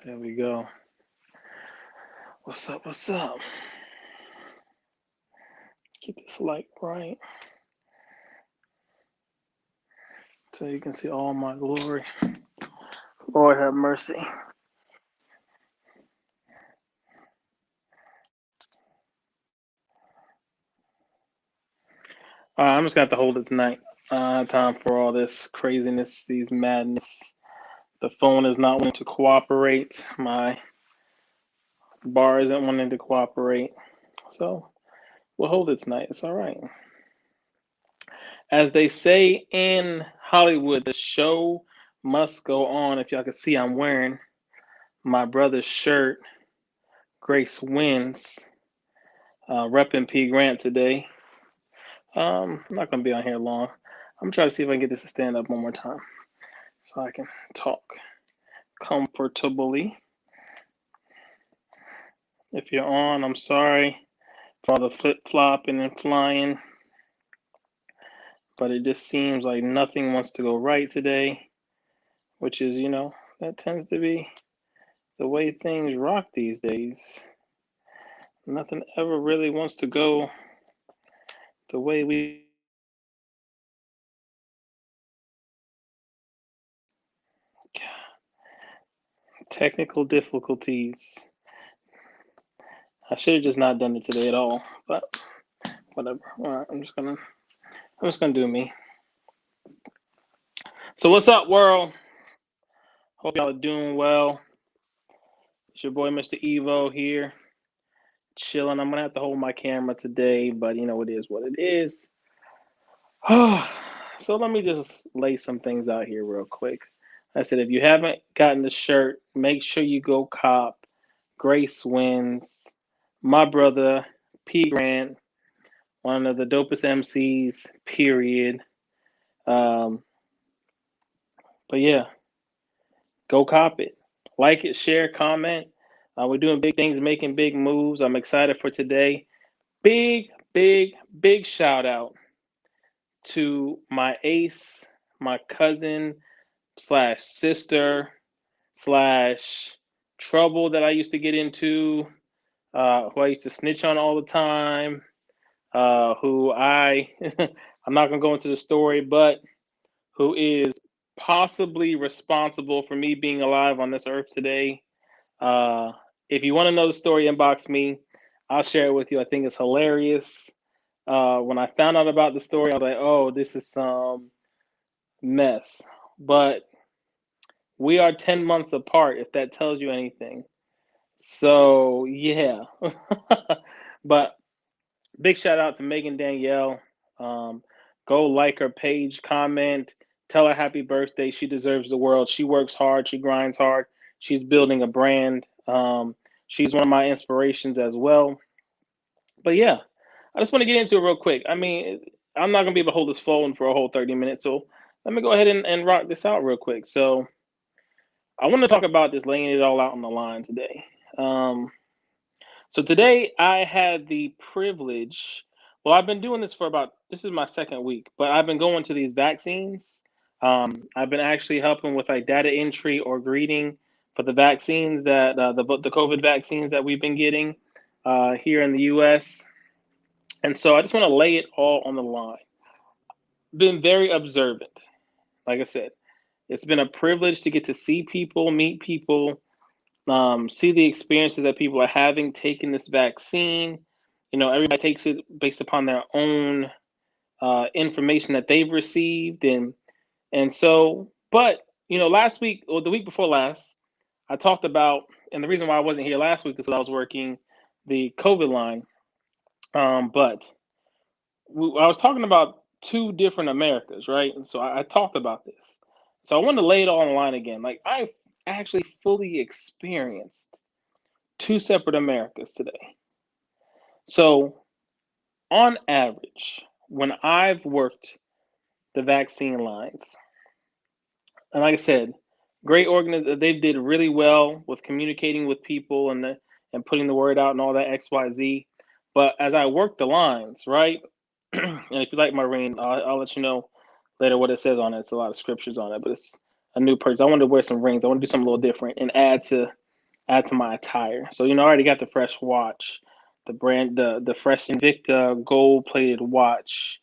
There we go. What's up? What's up? Keep this light right so you can see all my glory. Lord have mercy. I'm just gonna have to hold it tonight. Time for all this craziness, these madness. The phone is not wanting to cooperate. My bar isn't wanting to cooperate. So we'll hold it tonight. It's all right. As they say in Hollywood, the show must go on. If y'all can see, I'm wearing my brother's shirt. Grace wins. Repping P Grant today. I'm not gonna be on here long. I'm gonna try to see if I can get this to stand up one more time so I can talk comfortably. If you're on, I'm sorry for all the flip flopping and flying, but it just seems like nothing wants to go right today, which is, that tends to be the way things rock these days. Nothing ever really wants to go the way we. Technical difficulties. I should have just not done it today at all, but whatever. All right, I'm just gonna do me. So what's up, world? Hope y'all are doing well. It's your boy, MrEvo here, chilling. I'm gonna have to hold my camera today, but it is what it is. So let me just lay some things out here real quick. I said, if you haven't gotten the shirt, make sure you go cop Grace Wins, my brother, P Grant, one of the dopest MCs, period. Um, but yeah, go cop it. Like it, share, comment. We're doing big things, making big moves. I'm excited for today. Big, big, big shout out to my ace, my cousin slash sister slash trouble that I used to get into, who I used to snitch on all the time, who I'm not gonna go into the story, but who is possibly responsible for me being alive on this earth today. Uh, if you want to know the story, inbox me. I'll share it with you. I think it's hilarious. When I found out about the story, I was like, oh, this is some mess. But we are 10 months apart, if that tells you anything. So, yeah. But big shout out to Megan Danielle. Go like her page, comment, tell her happy birthday. She deserves the world. She works hard, she grinds hard. She's building a brand. She's one of my inspirations as well. But yeah, I just want to get into it real quick. I mean, I'm not going to be able to hold this phone for a whole 30 minutes. So let me go ahead and rock this out real quick. So I want to talk about this laying it all out on the line today. Um, so today I had the privilege. Well, I've been doing this for this is my second week, but I've been going to these vaccines. I've been actually helping with like data entry or greeting for the vaccines that the COVID vaccines that we've been getting here in the U.S. And so I just want to lay it all on the line. Been very observant. Like I said, it's been a privilege to get to see people, meet people, see the experiences that people are having taking this vaccine. Everybody takes it based upon their own information that they've received, and so. But last week or the week before last, I talked about, and the reason why I wasn't here last week is because I was working the COVID line. But I was talking about two different Americas, right? And so I talked about this. So I wanted to lay it all on the line again. Like I actually fully experienced two separate Americas today. So on average, when I've worked the vaccine lines, and like I said, great organization, they did really well with communicating with people and putting the word out and all that XYZ. But as I worked the lines, right? And if you like my ring, I'll let you know later what it says on it. It's a lot of scriptures on it, but it's a new purchase. I wanted to wear some rings. I want to do something a little different and add to add to my attire. So I already got the fresh watch, the fresh Invicta gold plated watch.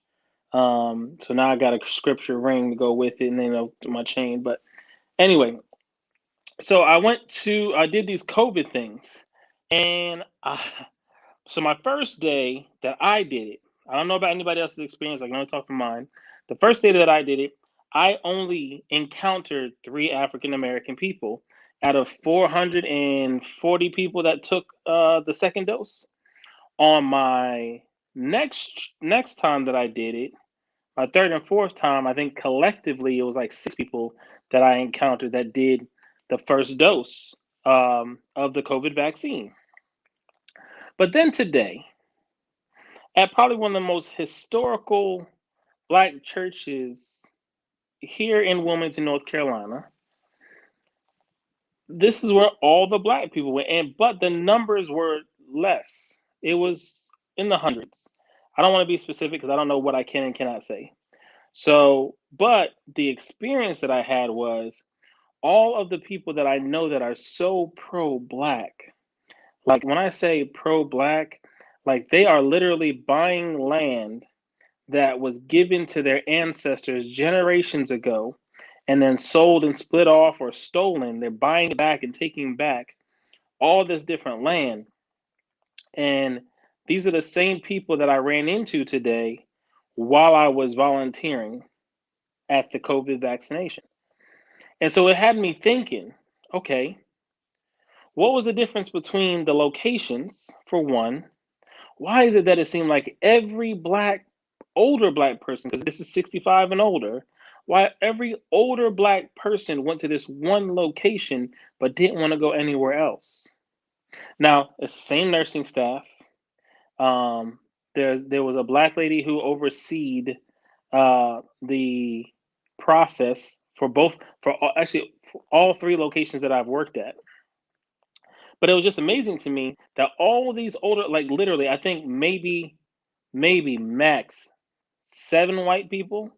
So now I got a scripture ring to go with it, and then my chain. But anyway, so I did these COVID things, and so my first day that I did it, I don't know about anybody else's experience. I can only talk from mine. The first day that I did it, I only encountered 3 African American people out of 440 people that took the second dose. On my next time that I did it, my third and fourth time, I think collectively it was like 6 people that I encountered that did the first dose of the COVID vaccine. But then today, at probably one of the most historical black churches here in Wilmington, North Carolina, this is where all the black people went, but the numbers were less. It was in the hundreds. I don't want to be specific because I don't know what I can and cannot say. So, but the experience that I had was all of the people that I know that are so pro-black. Like when I say pro-black, like they are literally buying land that was given to their ancestors generations ago and then sold and split off or stolen. They're buying it back and taking back all this different land. And these are the same people that I ran into today while I was volunteering at the COVID vaccination. And so it had me thinking, okay, what was the difference between the locations, for one? Why is it that it seemed like every older black person, because this is 65 and older, why every older black person went to this one location but didn't want to go anywhere else? Now, it's the same nursing staff. Um, there was a black lady who overseed the process actually for all 3 locations that I've worked at. But it was just amazing to me that all these older, like literally, I think maybe max 7 white people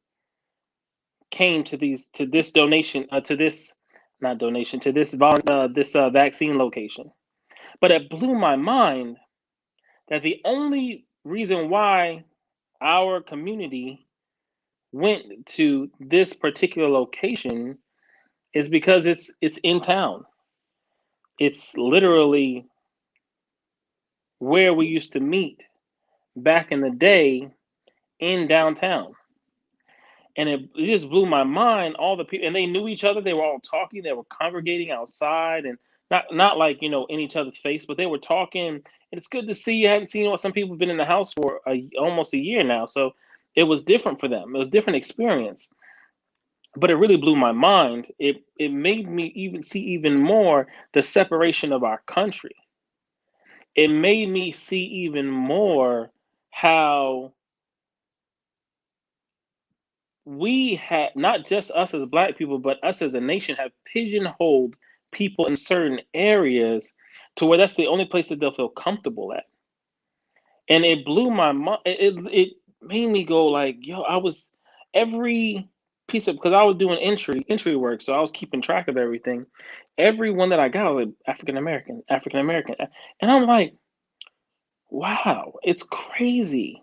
came to this donation to this not donation to this vaccine location. But it blew my mind that the only reason why our community went to this particular location is because it's in town. It's literally where we used to meet back in the day in downtown. And it just blew my mind. All the people, and they knew each other. They were all talking. They were congregating outside, and not like in each other's face, but they were talking. And it's good to see. You hadn't seen some people have been in the house for almost a year now, so it was different for them. It was a different experience, but it really blew my mind. It made me even see even more the separation of our country. It made me see even more how we had, not just us as black people, but us as a nation, have pigeonholed people in certain areas to where that's the only place that they'll feel comfortable at. And it blew my mind. It made me go like, yo, I was every piece of, because I was doing entry work, so I was keeping track of everything. Every one that I got was like, African American, African American, and I'm like, wow, it's crazy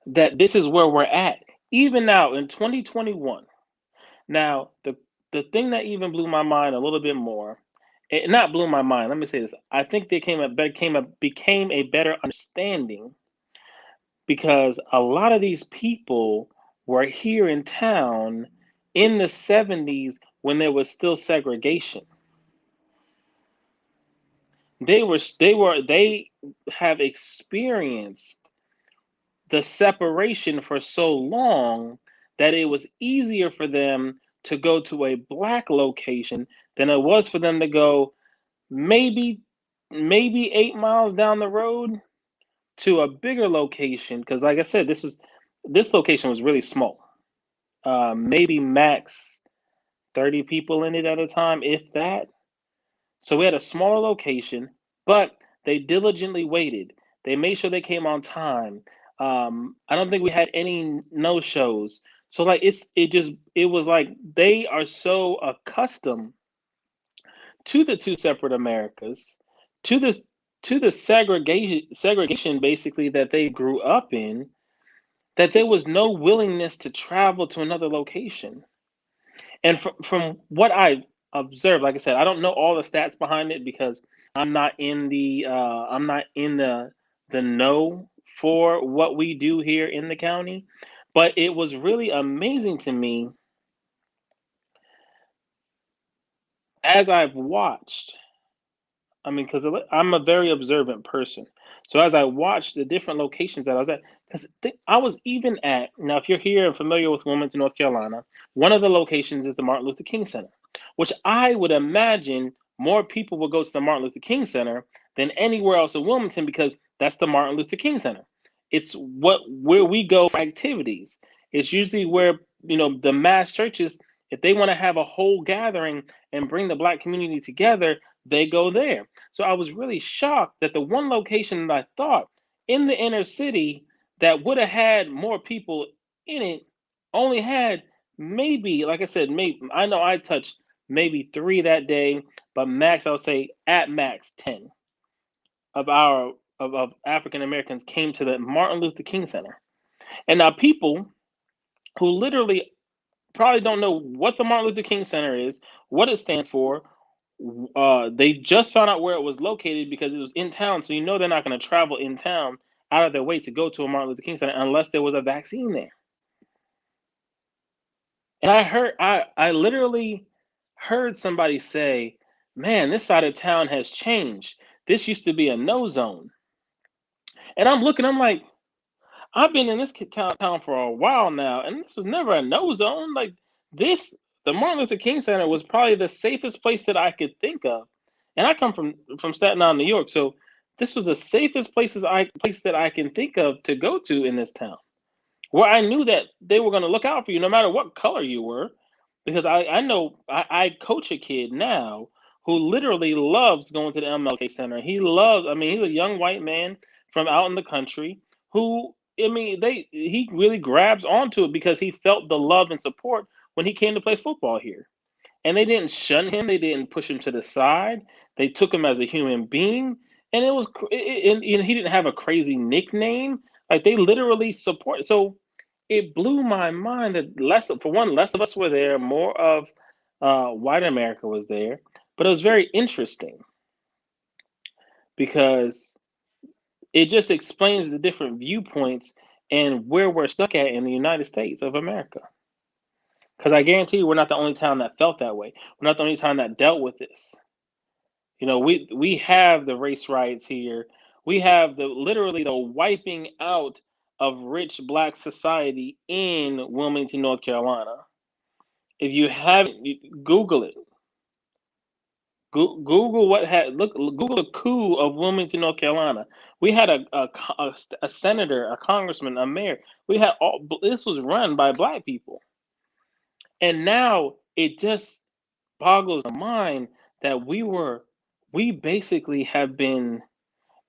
that this is where we're at, even now in 2021. Now, the thing that even blew my mind a little bit more, it not blew my mind. Let me say this: I think there became a better understanding because a lot of these people were here in town in the 70s when there was still segregation. They have experienced the separation for so long that it was easier for them to go to a black location than it was for them to go maybe 8 miles down the road to a bigger location. Because like I said, this location was really small, maybe max 30 people in it at a time, if that. So we had a smaller location, but they diligently waited. They made sure they came on time. I don't think we had any no shows. So like it was like they are so accustomed to the two separate Americas, to the segregation basically that they grew up in, that there was no willingness to travel to another location. And from what I observed, like I said, I don't know all the stats behind it because I'm not in the know for what we do here in the county. But it was really amazing to me as I've watched. I mean, because I'm a very observant person. So as I watched the different locations that I was at, because I was even at, now, if you're here and familiar with Wilmington, North Carolina, one of the locations is the Martin Luther King Center, which I would imagine more people will go to the Martin Luther King Center than anywhere else in Wilmington because that's the Martin Luther King Center. It's where we go for activities. It's usually where, the mass churches, if they want to have a whole gathering and bring the Black community together, they go there. So I was really shocked that the one location that I thought in the inner city that would have had more people in it only had maybe, like I said, maybe I know I touched maybe three that day, but max, I would say at max 10 of our of African Americans came to the Martin Luther King Center. And now people who literally probably don't know what the Martin Luther King Center is, what it stands for. They just found out where it was located because it was in town. So they're not going to travel in town out of their way to go to a Martin Luther King Center unless there was a vaccine there. And I literally heard somebody say, "Man, this side of town has changed. This used to be a no zone." And I'm like, I've been in this town for a while now, and this was never a no zone. Like this, the Martin Luther King Center was probably the safest place that I could think of. And I come from Staten Island, New York, so this was the safest place that I can think of to go to in this town, where I knew that they were going to look out for you no matter what color you were, because I know I coach a kid now who literally loves going to the MLK Center. He loves, I mean, he's a young white man from out in the country who, I mean, he really grabs onto it because he felt the love and support when he came to play football here. And they didn't shun him, they didn't push him to the side. They took him as a human being, and it was, and he didn't have a crazy nickname. Like they literally support. So it blew my mind that less of us were there, more of white America was there. But it was very interesting because it just explains the different viewpoints and where we're stuck at in the United States of America. Because I guarantee you, we're not the only town that felt that way. We're not the only town that dealt with this. We have the race riots here. We have literally the wiping out of rich Black society in Wilmington, North Carolina. If you haven't, Google it. Google Google the coup of Wilmington, North Carolina. We had a senator, a congressman, a mayor. We had this was run by Black people, and now it just boggles the mind that we basically have been,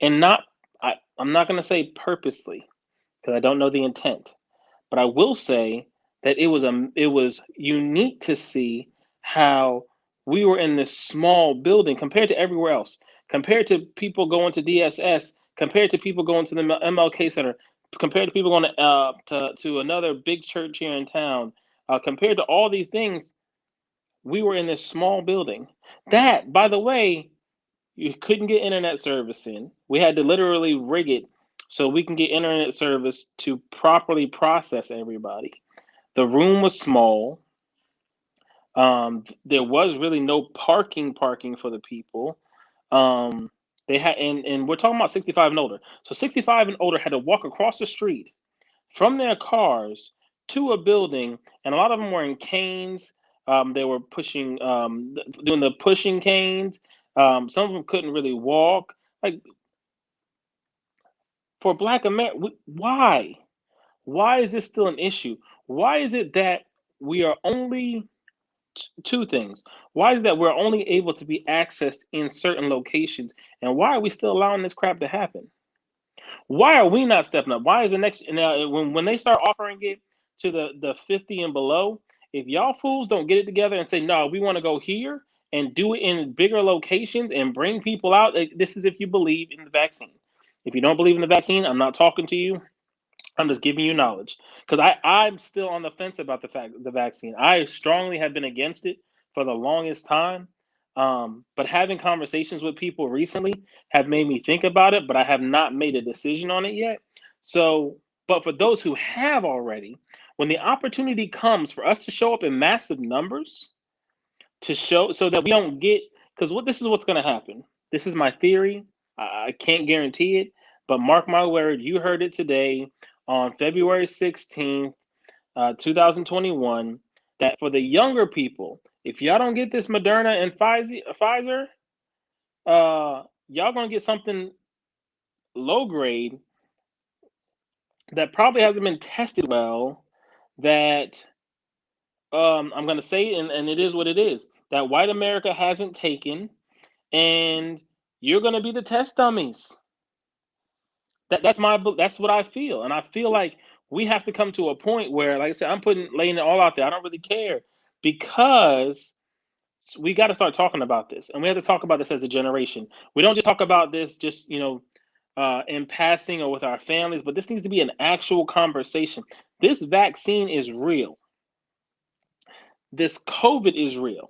and I'm not going to say purposely because I don't know the intent, but I will say that it was unique to see how we were in this small building compared to everywhere else, compared to people going to DSS, compared to people going to the MLK Center, compared to people going to another big church here in town, compared to all these things. We were in this small building. That, by the way, you couldn't get internet service in. We had to literally rig it so we can get internet service to properly process everybody. The room was small. There was really no parking for the people. They had, and we're talking about 65 and older. So 65 and older had to walk across the street from their cars to a building, and a lot of them were in canes. They were pushing, doing the pushing canes. Some of them couldn't really walk. Like for Black America, why? Why is this still an issue? Why is it that we are only two things? Why is that we're only able to be accessed in certain locations, and why are we still allowing this crap to happen? Why are we not stepping up? Why is the next now when they start offering it to the 50 and below, if y'all fools don't get it together and say no, we want to go here and do it in bigger locations and bring people out. This is if you believe in the vaccine. If you don't believe in the vaccine, I'm not talking to you. I'm just giving you knowledge because I'm still on the fence about the vaccine. I strongly have been against it for the longest time. But having conversations with people recently have made me think about it, but I have not made a decision on it yet. So, but for those who have already, when the opportunity comes for us to show up in massive numbers, to show so that we don't get, because what this is what's going to happen. This is my theory. I can't guarantee it, but mark my word, you heard it today on February 16th, 2021, that for the younger people, if y'all don't get this Moderna and Pfizer, y'all gonna get something low grade that probably hasn't been tested well. That I'm gonna say, and it is what it is. That white America hasn't taken, and you're gonna be the test dummies. That's what I feel, and I feel like we have to come to a point where, like I said, I'm laying it all out there. I don't really care because we got to start talking about this, and we have to talk about this as a generation. We don't just talk about this just in passing or with our families, but this needs to be an actual conversation. This vaccine is real. This COVID is real.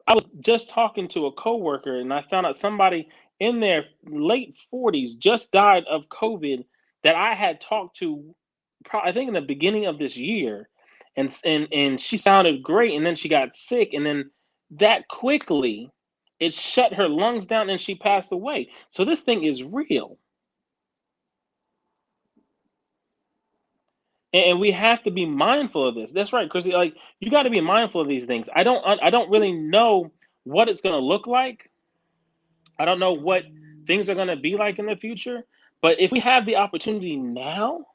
I was just talking to a coworker, and I found out somebody in their late 40s just died of COVID that I had talked to, I think in the beginning of this year, and she sounded great, and then she got sick, and then that quickly it shut her lungs down, and she passed away. So this thing is real, and we have to be mindful of this. That's right, Chrissy. Like, you got to be mindful of these things. I don't really know what it's going to look like. I don't know what things are going to be like in the future, but if we have the opportunity now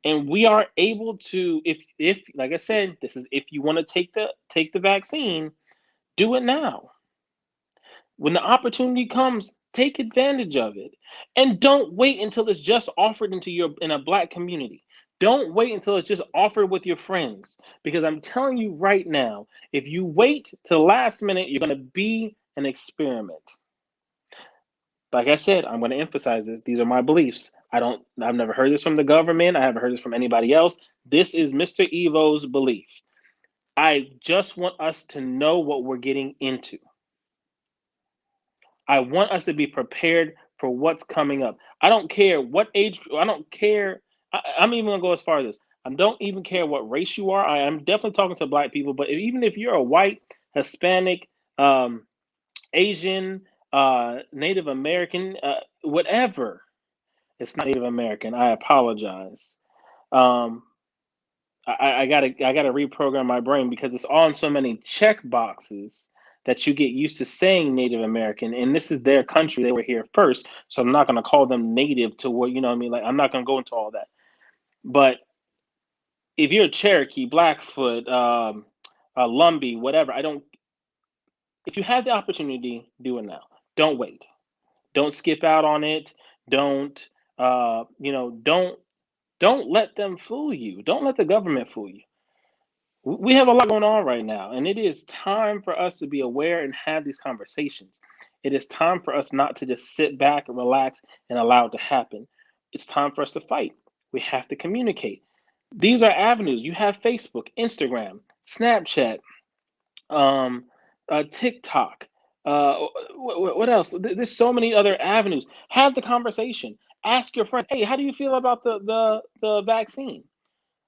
and we are able to, if like I said, this is if you want to take the vaccine, do it now. When the opportunity comes, take advantage of it. And don't wait until it's just offered in a black community. Don't wait until it's just offered with your friends, because I'm telling you right now, if you wait till last minute, you're going to be an experiment. Like I said, I'm going to emphasize this. These are my beliefs. I've never heard this from the government. I haven't heard this from anybody else. This is Mr. Evo's belief. I just want us to know what we're getting into. I want us to be prepared for what's coming up. I don't care what age, I don't care. I'm even going to go as far as this. I don't even care what race you are. I am definitely talking to black people, but even if you're a white, Hispanic, um, Asian, Native American, whatever. It's not Native American. I apologize. Um, I gotta reprogram my brain because it's on so many check boxes that you get used to saying Native American, and this is their country. They were here first, so I'm not gonna call them native to what, you know what I mean. Like, I'm not gonna go into all that. But if you're a Cherokee, Blackfoot, Lumbee, whatever, I don't. If you have the opportunity, do it now. Don't wait. Don't skip out on it. Don't don't let them fool you. Don't let the government fool you. We have a lot going on right now, and it is time for us to be aware and have these conversations. It is time for us not to just sit back and relax and allow it to happen. It's time for us to fight. We have to communicate. These are avenues. You have Facebook, Instagram, Snapchat, um, TikTok. What else? There's so many other avenues. Have the conversation. Ask your friend, hey, how do you feel about the vaccine?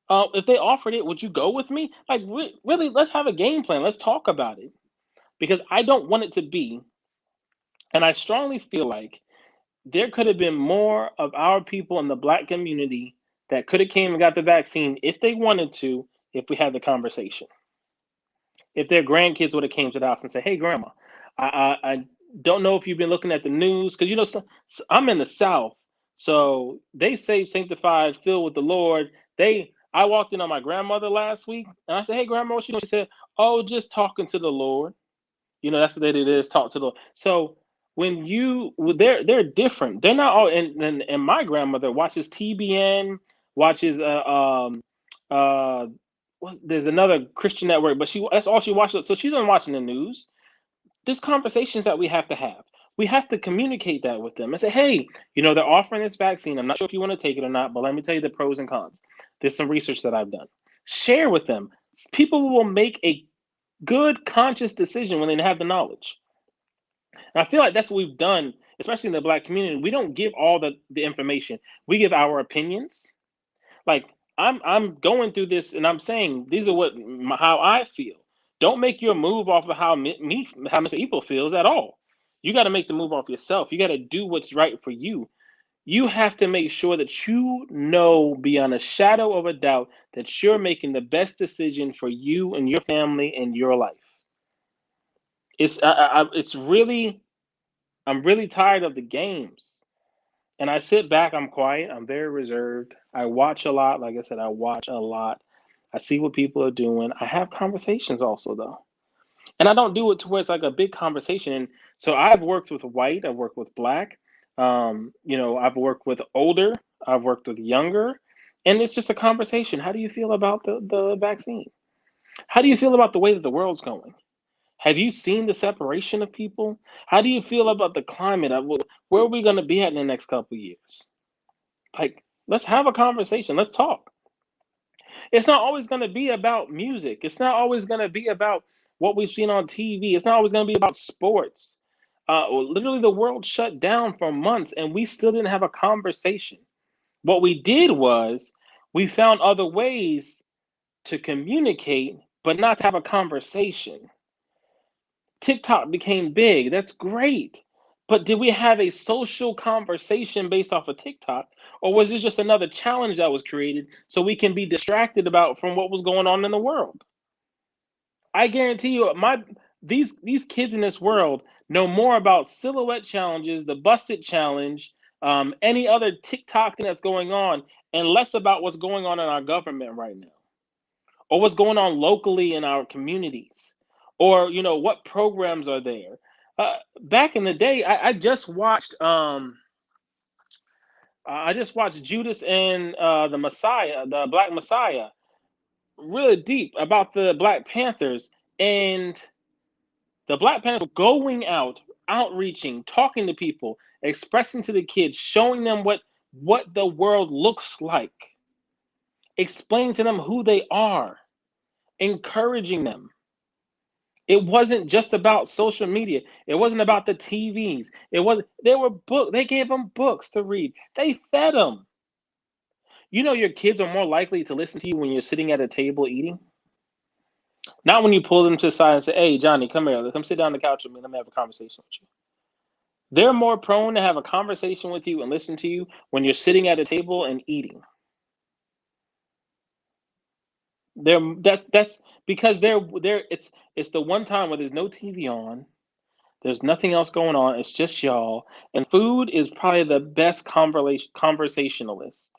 If they offered it, would you go with me? Like, really, let's have a game plan. Let's talk about it, because I don't want it to be. And I strongly feel like there could have been more of our people in the black community that could have came and got the vaccine if they wanted to, if we had the conversation. If their grandkids would have came to the house and said, "Hey, grandma, I don't know if you've been looking at the news, because I'm in the South, so they say sanctified, filled with the Lord." I walked in on my grandmother last week, and I said, "Hey, grandma, what you doing?" She said, "Oh, just talking to the Lord." That's what they do. Is talk to the Lord. So they're different. They're not all. And my grandmother watches TBN, watches uh there's another Christian network, but that's all she watches. So she's not watching the news. There's conversations that we have to have. We have to communicate that with them and say, hey, they're offering this vaccine. I'm not sure if you want to take it or not, but let me tell you the pros and cons. There's some research that I've done. Share with them. People will make a good, conscious decision when they have the knowledge. And I feel like that's what we've done, especially in the Black community. We don't give all the information. We give our opinions. Like I'm going through this, and I'm saying these are how I feel. Don't make your move off of how Mr. Evil feels at all. You got to make the move off yourself. You got to do what's right for you. You have to make sure that you know beyond a shadow of a doubt that you're making the best decision for you and your family and your life. I'm really tired of the games. And I sit back, I'm quiet, I'm very reserved. I watch a lot. Like I said, I watch a lot. I see what people are doing. I have conversations also, though. And I don't do it to where it's like a big conversation. And so I've worked with white, I've worked with black, I've worked with older, I've worked with younger. And it's just a conversation. How do you feel about the vaccine? How do you feel about the way that the world's going? Have you seen the separation of people? How do you feel about the climate? Where are we going to be at in the next couple of years? Like, let's have a conversation. Let's talk. It's not always going to be about music. It's not always going to be about what we've seen on TV. It's not always going to be about sports. Literally, the world shut down for months and we still didn't have a conversation. What we did was we found other ways to communicate, but not to have a conversation. TikTok became big. That's great. But did we have a social conversation based off of TikTok? Or was this just another challenge that was created so we can be distracted about from what was going on in the world? I guarantee you, these kids in this world know more about silhouette challenges, the busted challenge, any other TikTok thing that's going on, and less about what's going on in our government right now, or what's going on locally in our communities, or what programs are there. Back in the day, I just watched Judas and the Messiah, the Black Messiah, really deep about the Black Panthers, and the Black Panthers were going out, outreaching, talking to people, expressing to the kids, showing them what the world looks like, explaining to them who they are, encouraging them. It wasn't just about social media. It wasn't about the TVs. They gave them books to read. They fed them. Your kids are more likely to listen to you when you're sitting at a table eating. Not when you pull them to the side and say, hey, Johnny, come here. Come sit down on the couch with me. Let me have a conversation with you. They're more prone to have a conversation with you and listen to you when you're sitting at a table and eating. That's because it's the one time where there's no TV on. There's nothing else going on. It's just y'all. And food is probably the best conversationalist.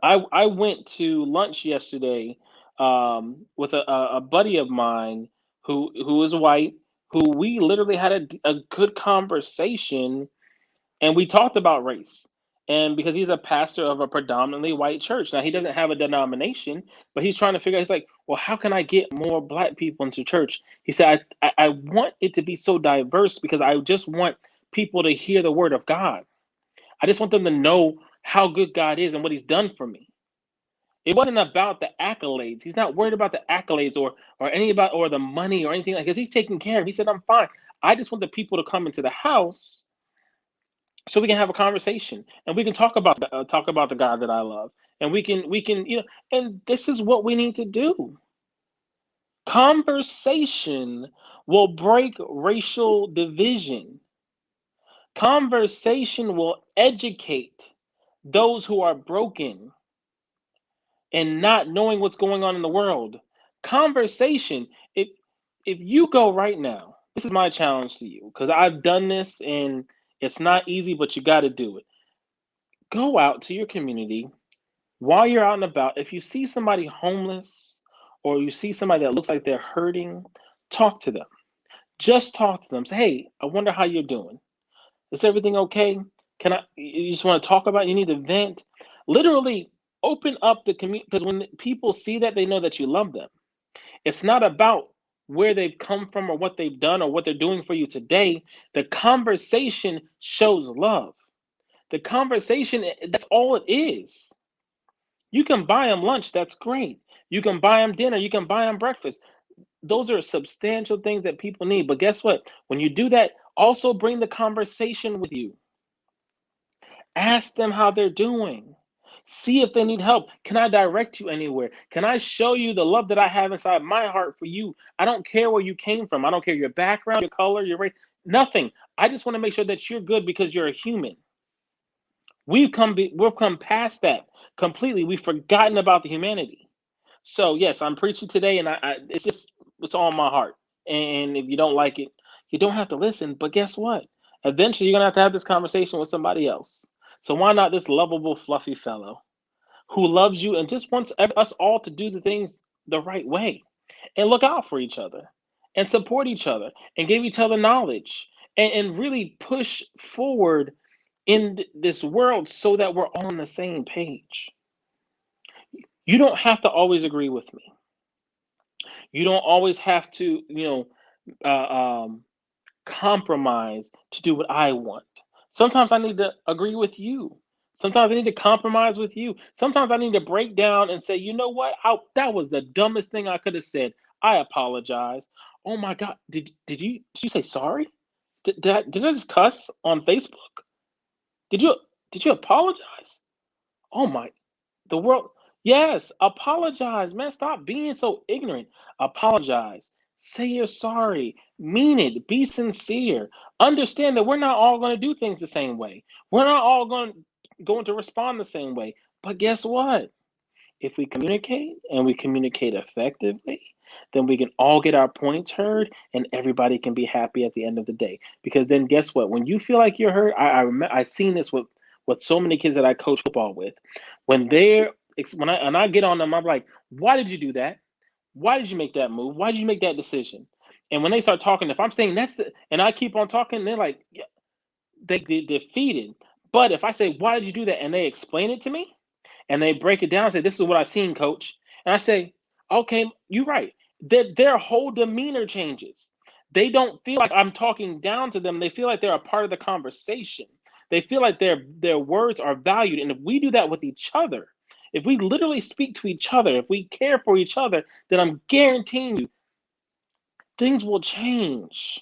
I went to lunch yesterday with a buddy of mine who is white, who we literally had a good conversation, and we talked about race. And because he's a pastor of a predominantly white church. Now, he doesn't have a denomination, but he's trying to figure out, he's like, well, how can I get more black people into church? He said, I want it to be so diverse because I just want people to hear the word of God. I just want them to know how good God is and what he's done for me. It wasn't about the accolades. He's not worried about the accolades or the money or anything like that, because he's taken care of. He said, I'm fine. I just want the people to come into the house so we can have a conversation and we can talk about the God that I love, and we can and this is what we need to do. Conversation will break racial division. Conversation will educate those who are broken and not knowing what's going on in the world. Conversation. If you go right now, this is my challenge to you, because I've done this and it's not easy, but you got to do it. Go out to your community while you're out and about. If you see somebody homeless or you see somebody that looks like they're hurting, talk to them. Just talk to them. Say, hey, I wonder how you're doing. Is everything okay? You just want to talk about it? You need to vent? Literally open up the community, because when people see that, they know that you love them. It's not about where they've come from or what they've done or what they're doing for you today. The conversation shows love. The conversation, that's all it is. You can buy them lunch, that's great. You can buy them dinner, you can buy them breakfast. Those are substantial things that people need. But guess what? When you do that, also bring the conversation with you. Ask them how they're doing. See if they need help. Can I direct you anywhere? Can I show you the love that I have inside my heart for you? I don't care where you came from. I don't care your background, your color, your race, nothing. I just want to make sure that you're good because you're a human. We've come past that completely. We've forgotten about the humanity. So yes, I'm preaching today, and it's all in my heart. And if you don't like it, you don't have to listen. But guess what? Eventually, you're gonna have this conversation with somebody else. So why not this lovable, fluffy fellow who loves you and just wants us all to do the things the right way and look out for each other and support each other and give each other knowledge and really push forward in this world so that we're all on the same page. You don't have to always agree with me. You don't always have to, compromise to do what I want. Sometimes I need to agree with you. Sometimes I need to compromise with you. Sometimes I need to break down and say, you know what? That was the dumbest thing I could have said. I apologize. Oh my God. Did you say sorry? Did I just cuss on Facebook? Did you did you apologize? Oh my the world. Yes, apologize, man. Stop being so ignorant. Apologize. Say you're sorry. Mean it. Be sincere. Understand that we're not all going to do things the same way. We're not all going to respond the same way. But guess what? If we communicate and we communicate effectively, then we can all get our points heard and everybody can be happy at the end of the day. Because then guess what? When you feel like you're hurt, I seen this with so many kids that I coach football with. When they're when I get on them, I'm like, why did you do that? Why did you make that move? Why did you make that decision? And when they start talking, if I'm saying and I keep on talking, they're like, yeah, they defeated. But if I say, why did you do that? And they explain it to me, and they break it down and say, this is what I seen, coach. And I say, okay, you're right. Their whole demeanor changes. They don't feel like I'm talking down to them. They feel like they're a part of the conversation. They feel like their words are valued. And if we do that with each other, if we literally speak to each other, if we care for each other, then I'm guaranteeing you things will change.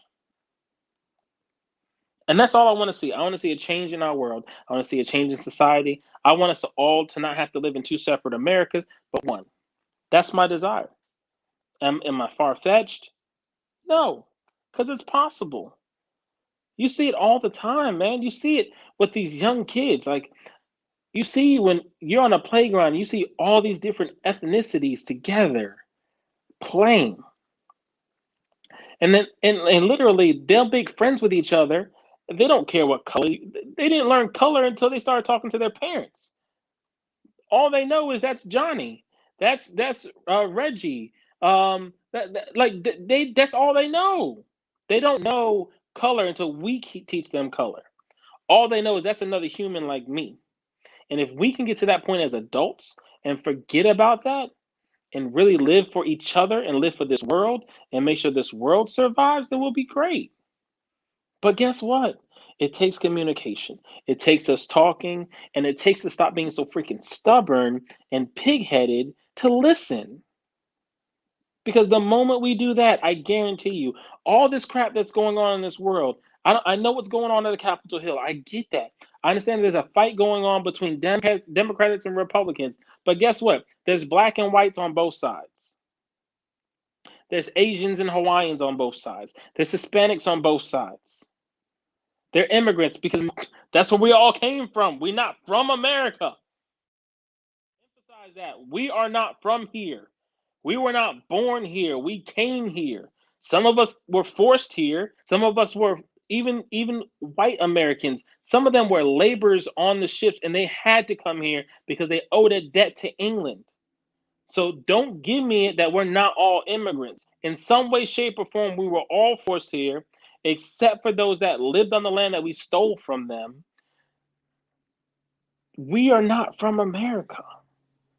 And that's all I want to see. I want to see a change in our world. I want to see a change in society. I want us all to not have to live in two separate Americas, but one. That's my desire. Am I far fetched? No, because it's possible. You see it all the time, man. You see it with these young kids. Like, you see when you're on a playground, you see all these different ethnicities together playing. And then, and literally, they'll make friends with each other. They don't care what color. They didn't learn color until they started talking to their parents. All they know is that's Johnny. That's Reggie. That's all they know. They don't know color until we teach them color. All they know is that's another human like me. And if we can get to that point as adults and forget about that and really live for each other and live for this world and make sure this world survives, then we'll be great. But guess what? It takes communication. It takes us talking, and it takes us stop being so freaking stubborn and pig-headed to listen. Because the moment we do that, I guarantee you, all this crap that's going on in this world, I know what's going on at the Capitol Hill. I get that. I understand there's a fight going on between Democrats and Republicans. But guess what? There's black and whites on both sides. There's Asians and Hawaiians on both sides. There's Hispanics on both sides. They're immigrants because that's where we all came from. We're not from America. Emphasize that. We are not from here. We were not born here. We came here. Some of us were forced here. Some of us were even white Americans. Some of them were laborers on the ships and they had to come here because they owed a debt to England. So don't give me that we're not all immigrants. In some way, shape, or form, we were all forced here, except for those that lived on the land that we stole from them. We are not from America.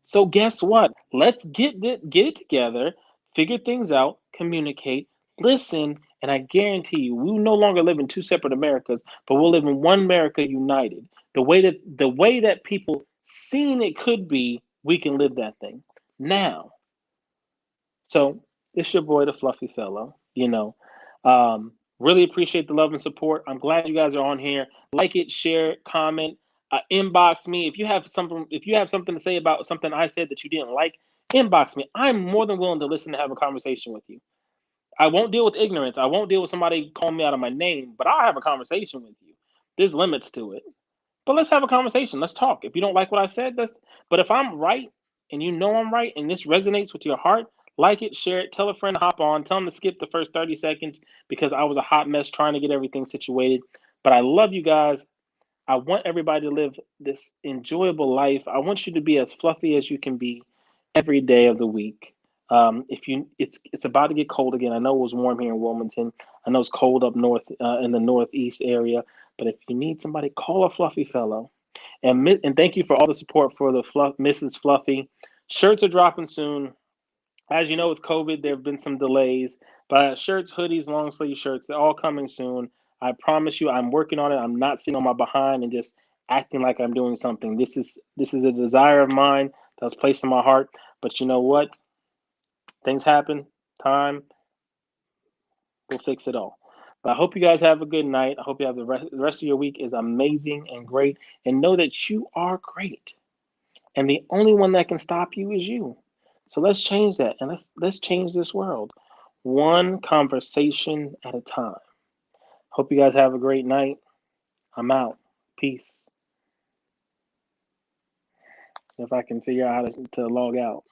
So guess what? Let's get it together, figure things out, communicate, listen, and I guarantee you, we will no longer live in two separate Americas, but we'll live in one America united. The way that people seen it could be, we can live that thing now. So it's your boy, the Fluffy Fellow. Really appreciate the love and support. I'm glad you guys are on here. Like it, share it, comment, inbox me if you have something. If you have something to say about something I said that you didn't like, inbox me. I'm more than willing to listen to have a conversation with you. I won't deal with ignorance. I won't deal with somebody calling me out of my name, but I'll have a conversation with you. There's limits to it. But let's have a conversation. Let's talk. If you don't like what I said, that's but if I'm right and you know I'm right and this resonates with your heart, like it, share it, tell a friend to hop on, tell them to skip the first 30 seconds because I was a hot mess trying to get everything situated. But I love you guys. I want everybody to live this enjoyable life. I want you to be as fluffy as you can be every day of the week. If you, it's about to get cold again. I know it was warm here in Wilmington. I know it's cold up north in the northeast area. But if you need somebody, call a fluffy fellow. And thank you for all the support for the Mrs. Fluffy. Shirts are dropping soon. As you know, with COVID, there have been some delays, but shirts, hoodies, long sleeve shirts, they're all coming soon. I promise you, I'm working on it. I'm not sitting on my behind and just acting like I'm doing something. This is a desire of mine that was placed in my heart. But you know what? Things happen. Time will fix it all. But I hope you guys have a good night. I hope you have the rest of your week is amazing and great. And know that you are great. And the only one that can stop you is you. So let's change that and let's change this world one conversation at a time. Hope you guys have a great night. I'm out. Peace. If I can figure out how to log out.